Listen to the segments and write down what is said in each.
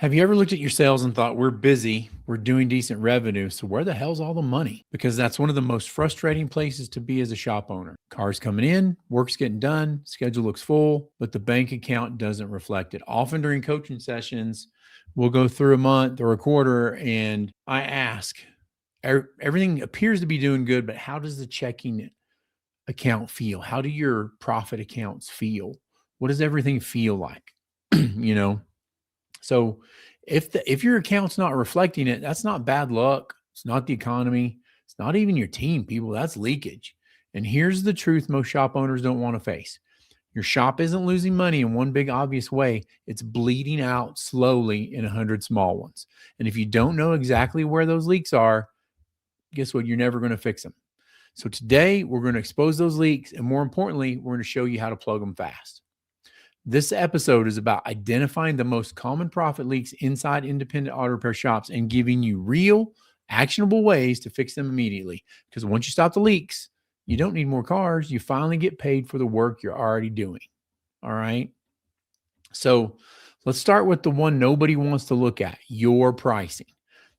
Have you ever looked at your sales and thought, we're busy, we're doing decent revenue, so where the hell's all the money? Because that's one of the most frustrating places to be as a shop owner. Cars coming in, work's getting done, schedule looks full, but the bank account doesn't reflect it. Often during coaching sessions, we'll go through a month or a quarter and I ask, everything appears to be doing good, but how does the checking account feel? How do your profit accounts feel? What does everything feel like? you know, so if your account's not reflecting it, that's not bad luck. It's not the economy. It's not even your team, people. That's leakage. And here's the truth most shop owners don't want to face. Your shop isn't losing money in one big obvious way. It's bleeding out slowly in 100 small ones. And if you don't know exactly where those leaks are, guess what? You're never going to fix them. So today we're going to expose those leaks. And more importantly, we're going to show you how to plug them fast. This episode is about identifying the most common profit leaks inside independent auto repair shops and giving you real, actionable ways to fix them immediately. Because once you stop the leaks, you don't need more cars. You finally get paid for the work you're already doing. All right. So let's start with the one nobody wants to look at, your pricing.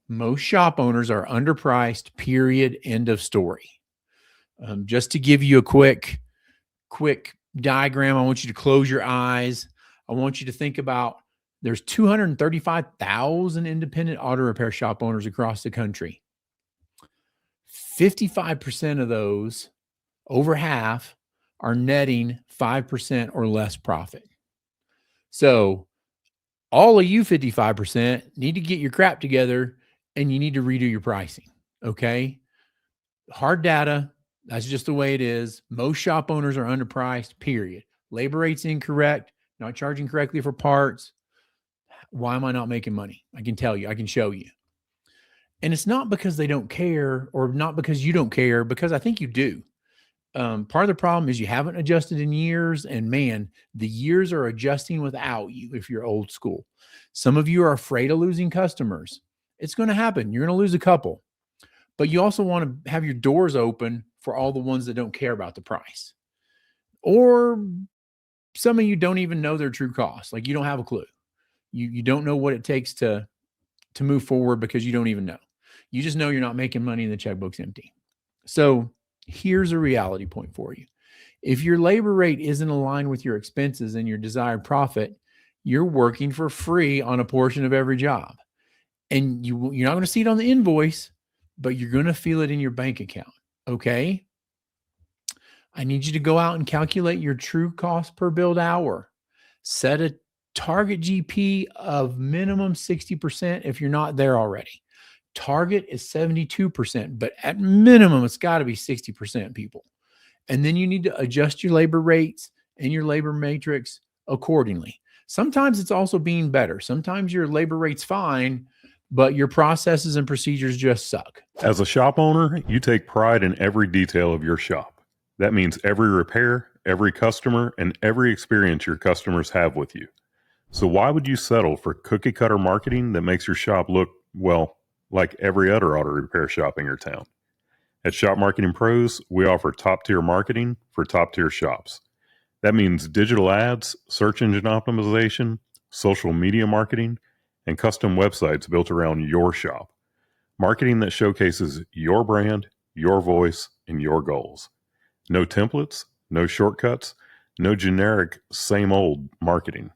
Most shop owners are underpriced, period, end of story. Just to give you a quick diagram, I want you to close your eyes. I want you to think about there's 235,000 independent auto repair shop owners across the country. 55% of those, over half, are netting 5% or less profit. So all of you 55% need to get your crap together and you need to redo your pricing. Okay. Hard data. That's just the way it is. Most shop owners are underpriced, period. Labor rate's incorrect, not charging correctly for parts. Why am I not making money? I can tell you, I can show you. And it's not because they don't care or not because you don't care, because I think you do. Part of the problem is you haven't adjusted in years, and man, the years are adjusting without you if you're old school. Some of you are afraid of losing customers. It's going to happen. You're going to lose a couple. But you also want to have your doors open for all the ones that don't care about the price. Or some of you don't even know their true cost. Like you don't have a clue. You don't know what it takes to move forward because you don't even know. You just know you're not making money and the checkbook's empty. So here's a reality point for you. If your labor rate isn't aligned with your expenses and your desired profit, you're working for free on a portion of every job. And you're not going to see it on the invoice, but you're going to feel it in your bank account. Okay. I need you to go out and calculate your true cost per billed hour. Set a target GP of minimum 60% if you're not there already. Target is 72%, but at minimum, it's got to be 60%, people. And then you need to adjust your labor rates and your labor matrix accordingly. Sometimes it's also being better. Sometimes your labor rate's fine, but your processes and procedures just suck. As a shop owner, you take pride in every detail of your shop. That means every repair, every customer, and every experience your customers have with you. So why would you settle for cookie cutter marketing that makes your shop look, well, like every other auto repair shop in your town? At Shop Marketing Pros, we offer top-tier marketing for top-tier shops. That means digital ads, search engine optimization, social media marketing, and custom websites built around your shop. Marketing that showcases your brand, your voice, and your goals. No templates, no shortcuts, no generic same old marketing.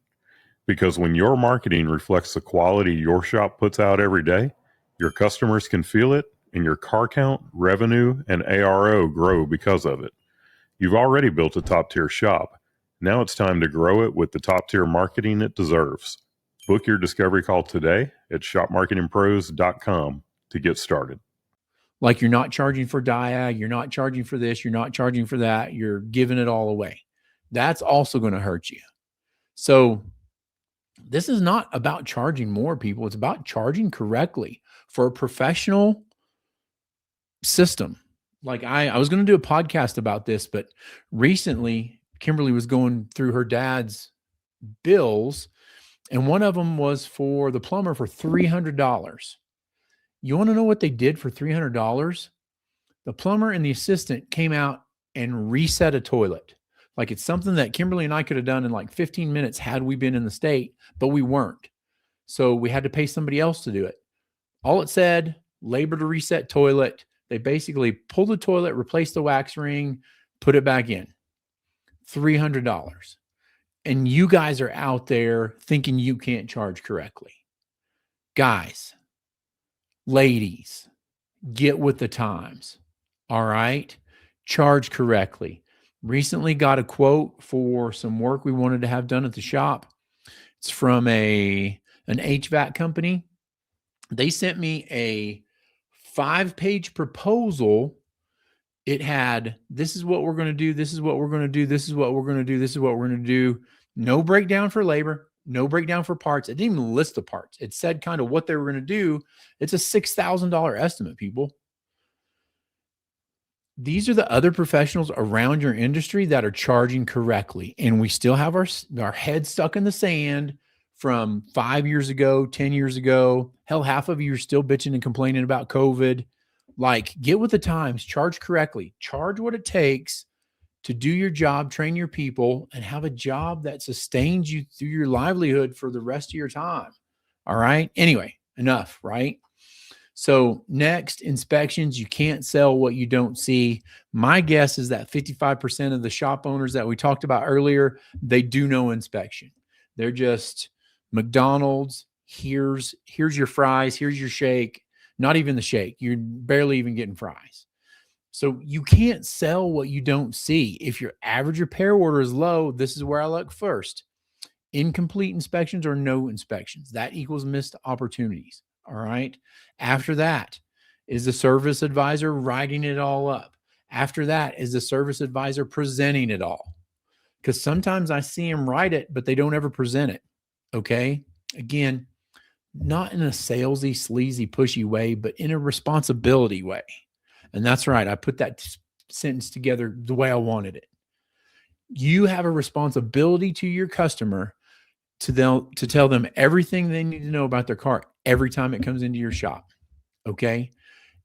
Because when your marketing reflects the quality your shop puts out every day, your customers can feel it, and your car count, revenue, and ARO grow because of it. You've already built a top-tier shop. Now it's time to grow it with the top-tier marketing it deserves. Book your discovery call today at shopmarketingpros.com to get started. Like you're not charging for diag, you're not charging for this, you're not charging for that, you're giving it all away. That's also going to hurt you. So this is not about charging more, people. It's about charging correctly for a professional system. Like I was going to do a podcast about this, but recently Kimberly was going through her dad's bills, and one of them was for the plumber for $300. You want to know what they did for $300? The plumber and the assistant came out and reset a toilet. Like it's something that Kimberly and I could have done in like 15 minutes had we been in the state, but we weren't. So we had to pay somebody else to do it. All it said, labor to reset toilet. They basically pulled the toilet, replaced the wax ring, put it back in. $300. And you guys are out there thinking you can't charge correctly. Guys, ladies, get with the times. All right? Charge correctly. Recently got a quote for some work we wanted to have done at the shop. It's from an HVAC company. They sent me a 5-page proposal. It had, this is what we're going to do. This is what we're going to do. This is what we're going to do. This is what we're going to do. No breakdown for labor, no breakdown for parts. It didn't even list the parts. It said kind of what they were going to do. It's a $6,000 estimate, people. These are the other professionals around your industry that are charging correctly. And we still have our head stuck in the sand from 5 years ago, 10 years ago. Hell, half of you are still bitching and complaining about COVID. Like, get with the times, charge correctly, charge what it takes to do your job, train your people, and have a job that sustains you through your livelihood for the rest of your time. All right. Anyway, enough, right? So next, inspections. You can't sell what you don't see. My guess is that 55% of the shop owners that we talked about earlier, they do no inspection. They're just McDonald's. Here's your fries. Here's your shake. Not even the shake. You're barely even getting fries. So you can't sell what you don't see. If your average repair order is low, this is where I look first. Incomplete inspections or no inspections. That equals missed opportunities. All right. After that, is the service advisor writing it all up? After that, is the service advisor presenting it all? Because sometimes I see them write it, but they don't ever present it. Okay. Again, not in a salesy, sleazy, pushy way, but in a responsibility way. And that's right. I put that sentence together the way I wanted it. You have a responsibility to your customer to tell them everything they need to know about their car every time it comes into your shop. Okay.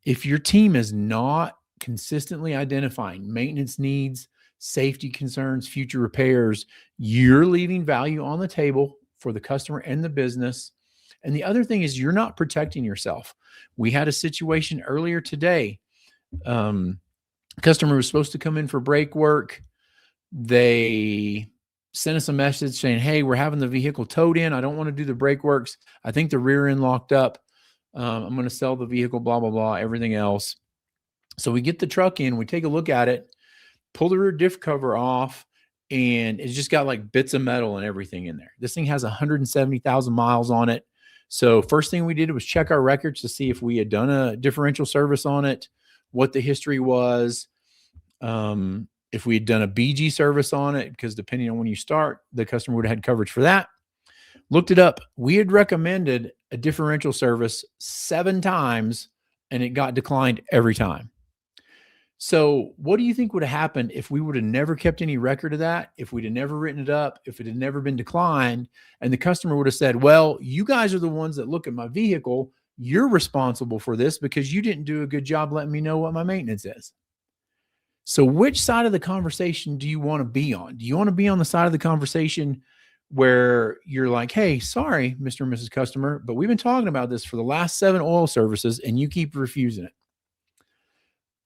If your team is not consistently identifying maintenance needs, safety concerns, future repairs, you're leaving value on the table for the customer and the business. And the other thing is you're not protecting yourself. We had a situation earlier today. Customer was supposed to come in for brake work. They sent us a message saying, hey, we're having the vehicle towed in. I don't want to do the brake works. I think the rear end locked up. I'm going to sell the vehicle, blah, blah, blah, everything else. So we get the truck in, we take a look at it, pull the rear diff cover off, and it's just got like bits of metal and everything in there. This thing has 170,000 miles on it. So first thing we did was check our records to see if we had done a differential service on it, what the history was. If we had done a BG service on it, because depending on when you start, the customer would have had coverage for that. Looked it up. We had recommended a differential service 7 times, and it got declined every time. So what do you think would have happened if we would have never kept any record of that, if we'd have never written it up, if it had never been declined, and the customer would have said, well, you guys are the ones that look at my vehicle. You're responsible for this because you didn't do a good job letting me know what my maintenance is. So which side of the conversation do you want to be on? Do you want to be on the side of the conversation where you're like, hey, sorry, Mr. and Mrs. Customer, but we've been talking about this for the last 7 oil services and you keep refusing it?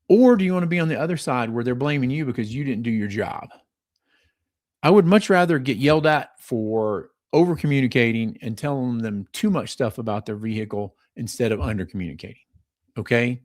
Or do you want to be on the other side where they're blaming you because you didn't do your job? I would much rather get yelled at for over communicating and telling them too much stuff about their vehicle instead of under communicating. Okay.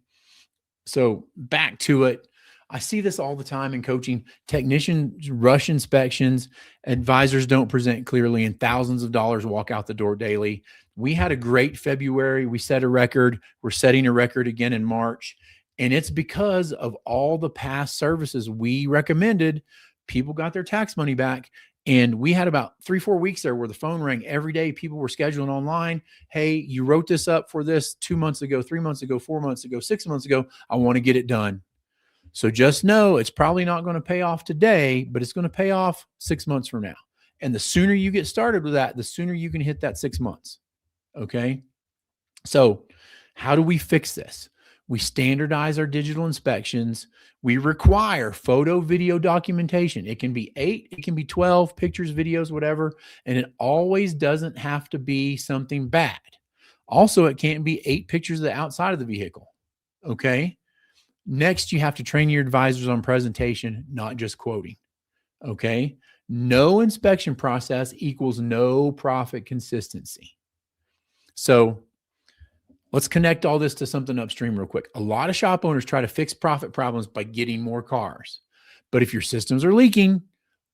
So back to it. I see this all the time in coaching. Technicians rush inspections, advisors don't present clearly, and thousands of dollars walk out the door daily. We had a great February. We set a record. We're setting a record again in March. And it's because of all the past services we recommended. People got their tax money back. And we had about 3-4 weeks there where the phone rang every day. People were scheduling online. Hey, you wrote this up for this 2 months ago, 3 months ago, 4 months ago, 6 months ago. I want to get it done. So just know it's probably not going to pay off today, but it's going to pay off 6 months from now. And the sooner you get started with that, the sooner you can hit that 6 months. Okay. So how do we fix this? We standardize our digital inspections. We require photo, video documentation. It can be 8, it can be 12 pictures, videos, whatever. And it always doesn't have to be something bad. Also, it can't be 8 pictures of the outside of the vehicle. Okay. Next, you have to train your advisors on presentation, not just quoting. Okay. No inspection process equals no profit consistency. So let's connect all this to something upstream real quick. A lot of shop owners try to fix profit problems by getting more cars. But if your systems are leaking,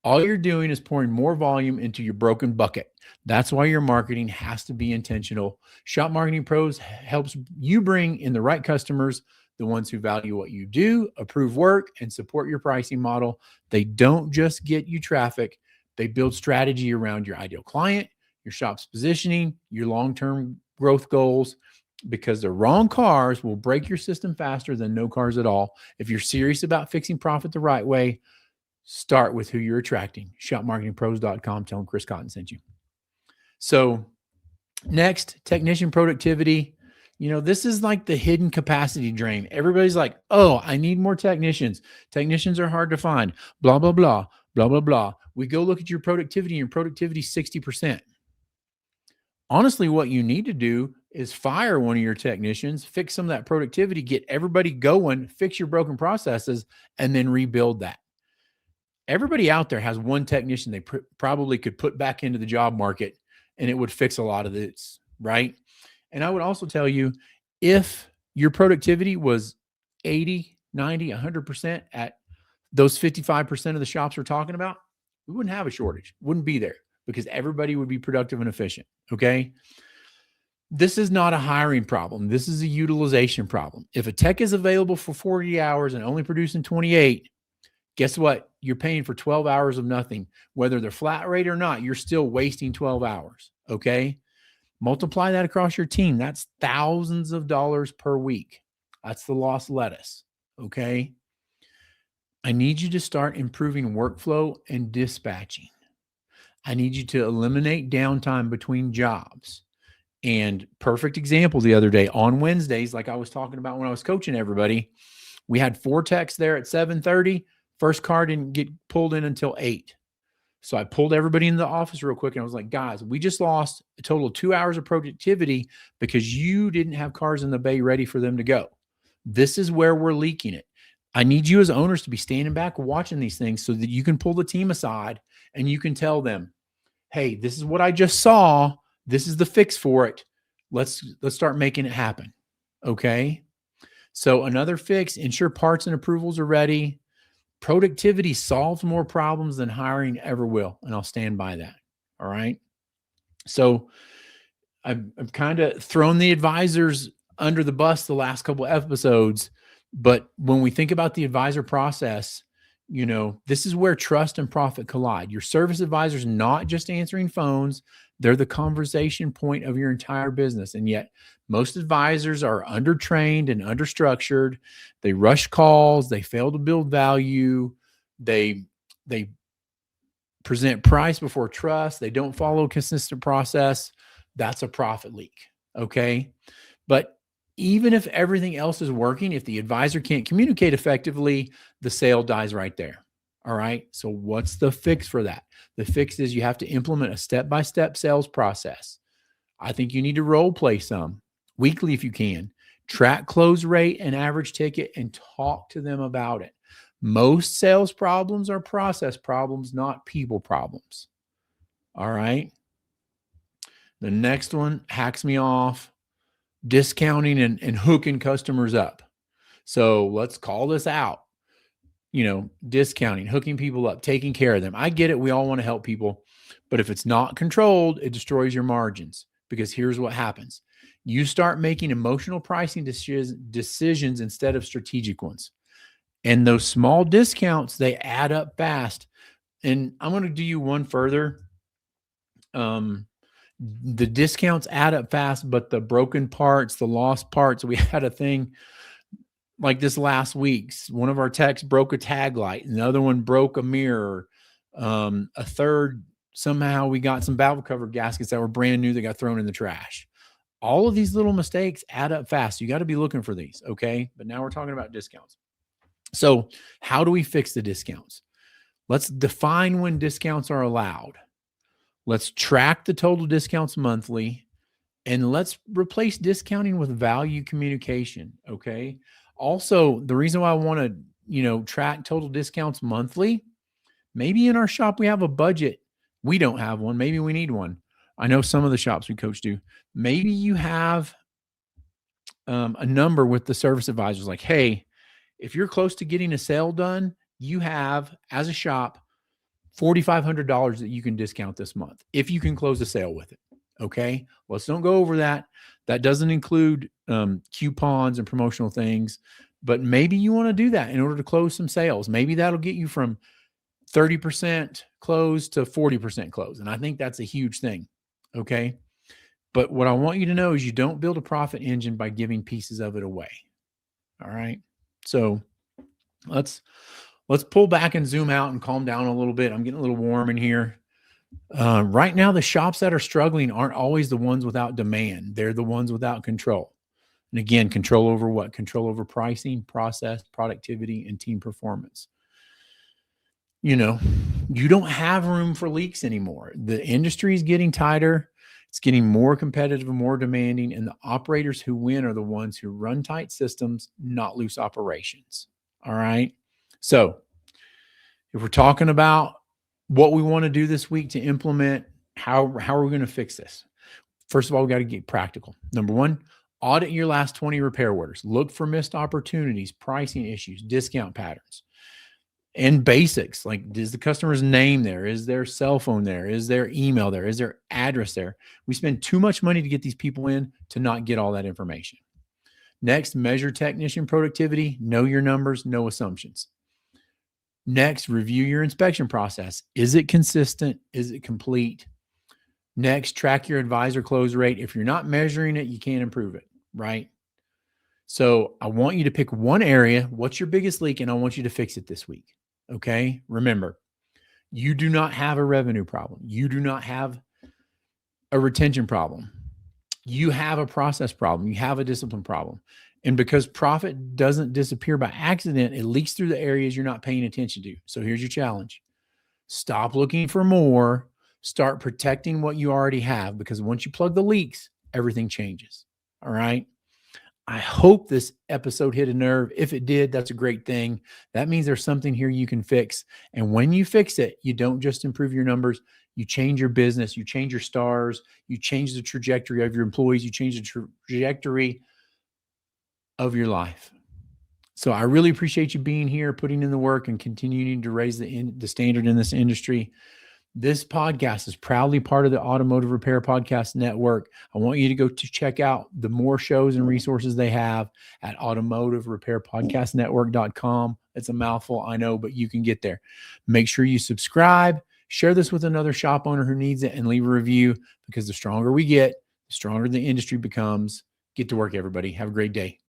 all you're doing is pouring more volume into your broken bucket. That's why your marketing has to be intentional. Shop Marketing Pros helps you bring in the right customers, the ones who value what you do, approve work, and support your pricing model. They don't just get you traffic. They build strategy around your ideal client, your shop's positioning, your long-term growth goals, because the wrong cars will break your system faster than no cars at all. If you're serious about fixing profit the right way, start with who you're attracting. Shopmarketingpros.com. Tell them Chris Cotton sent you. So next, technician productivity. This is like the hidden capacity drain. Everybody's like, oh, I need more technicians. Technicians are hard to find. Blah, blah, blah, blah, blah, blah. We go look at your productivity, and your productivity is 60%. Honestly, what you need to do is fire one of your technicians, fix some of that productivity, get everybody going, fix your broken processes, and then rebuild that. Everybody out there has one technician they probably could put back into the job market, and it would fix a lot of this, right? And I would also tell you, if your productivity was 80, 90, 100% at those 55% of the shops we're talking about, we wouldn't have a shortage, wouldn't be there, because everybody would be productive and efficient, okay? This is not a hiring problem. This is a utilization problem. If a tech is available for 40 hours and only producing 28, guess what? You're paying for 12 hours of nothing. Whether they're flat rate or not, you're still wasting 12 hours, okay? Multiply that across your team. That's thousands of dollars per week. That's the lost lettuce, okay? I need you to start improving workflow and dispatching. I need you to eliminate downtime between jobs. And perfect example the other day on Wednesdays, like I was talking about when I was coaching everybody, we had 4 techs there at 7:30. First car didn't get pulled in until 8. So I pulled everybody into the office real quick, and I was like, guys, we just lost a total of 2 hours of productivity because you didn't have cars in the bay ready for them to go. This is where we're leaking it. I need you as owners to be standing back watching these things so that you can pull the team aside and you can tell them, hey, this is what I just saw. This is the fix for it. Let's start making it happen. Okay. So another fix, ensure parts and approvals are ready. Productivity solves more problems than hiring ever will. And I'll stand by that. All right. So I've kind of thrown the advisors under the bus the last couple of episodes. But when we think about the advisor process, this is where trust and profit collide. Your service advisor is not just answering phones. They're the conversation point of your entire business. And yet most advisors are undertrained and understructured. They rush calls. They fail to build value. They present price before trust. They don't follow a consistent process. That's a profit leak. Okay. But even if everything else is working, if the advisor can't communicate effectively, the sale dies right there. All right. So what's the fix for that? The fix is you have to implement a step-by-step sales process. I think you need to role play some weekly if you can. Track close rate and average ticket and talk to them about it. Most sales problems are process problems, not people problems. All right. The next one hacks me off. Discounting and hooking customers up. So let's call this out. Discounting, hooking people up, taking care of them. I get it. We all want to help people. But if it's not controlled, it destroys your margins, because here's what happens. You start making emotional pricing decisions instead of strategic ones. And those small discounts, they add up fast. And I'm going to do you one further. The discounts add up fast, but the broken parts, the lost parts, we had a thing like this last week. One of our techs broke a tag light. Another one broke a mirror. A third, somehow we got some valve cover gaskets that were brand new that got thrown in the trash. All of these little mistakes add up fast. You got to be looking for these. Okay. But now we're talking about discounts. So, how do we fix the discounts? Let's define when discounts are allowed. Let's track the total discounts monthly, and let's replace discounting with value communication. Okay. Also, the reason why I want to, track total discounts monthly, maybe in our shop we have a budget. We don't have one. Maybe we need one. I know some of the shops we coach do. Maybe you have a number with the service advisors like, hey, if you're close to getting a sale done, you have, as a shop, $4,500 that you can discount this month if you can close a sale with it. Okay. Let's don't go over that. That doesn't include coupons and promotional things, but maybe you want to do that in order to close some sales. Maybe that'll get you from 30% close to 40% close. And I think that's a huge thing. Okay. But what I want you to know is you don't build a profit engine by giving pieces of it away. All right. So let's pull back and zoom out and calm down a little bit. I'm getting a little warm in here. Right now, the shops that are struggling aren't always the ones without demand. They're the ones without control. And again, control over what? Control over pricing, process, productivity, and team performance. You don't have room for leaks anymore. The industry is getting tighter. It's getting more competitive and more demanding. And the operators who win are the ones who run tight systems, not loose operations. All right. So if we're talking about what we want to do this week to implement, how are we going to fix this? First of all, we got to get practical. Number one, audit your last 20 repair orders. Look for missed opportunities, pricing issues, discount patterns, and basics. Like, is the customer's name there? Is their cell phone there? Is their email there? Is their address there? We spend too much money to get these people in to not get all that information. Next, measure technician productivity. Know your numbers, no assumptions. Next, review your inspection process. Is it consistent? Is it complete? Next, track your advisor close rate. If you're not measuring it, you can't improve it, right? So I want you to pick one area. What's your biggest leak? And I want you to fix it this week. Okay. Remember, you do not have a revenue problem. You do not have a retention problem. You have a process problem. You have a discipline problem. And because profit doesn't disappear by accident, it leaks through the areas you're not paying attention to. So here's your challenge. Stop looking for more. Start protecting what you already have, because once you plug the leaks, everything changes. All right. I hope this episode hit a nerve. If it did, that's a great thing. That means there's something here you can fix. And when you fix it, you don't just improve your numbers. You change your business. You change your stars. You change the trajectory of your employees. You change the trajectory of your life. So I really appreciate you being here, putting in the work, and continuing to raise the standard in this industry. This podcast is proudly part of the Automotive Repair Podcast Network. I want you to go to check out the more shows and resources they have at automotiverepairpodcastnetwork.com. It's a mouthful, I know, but you can get there. Make sure you subscribe, share this with another shop owner who needs it, and leave a review, because the stronger we get, the stronger the industry becomes. Get to work, everybody. Have a great day.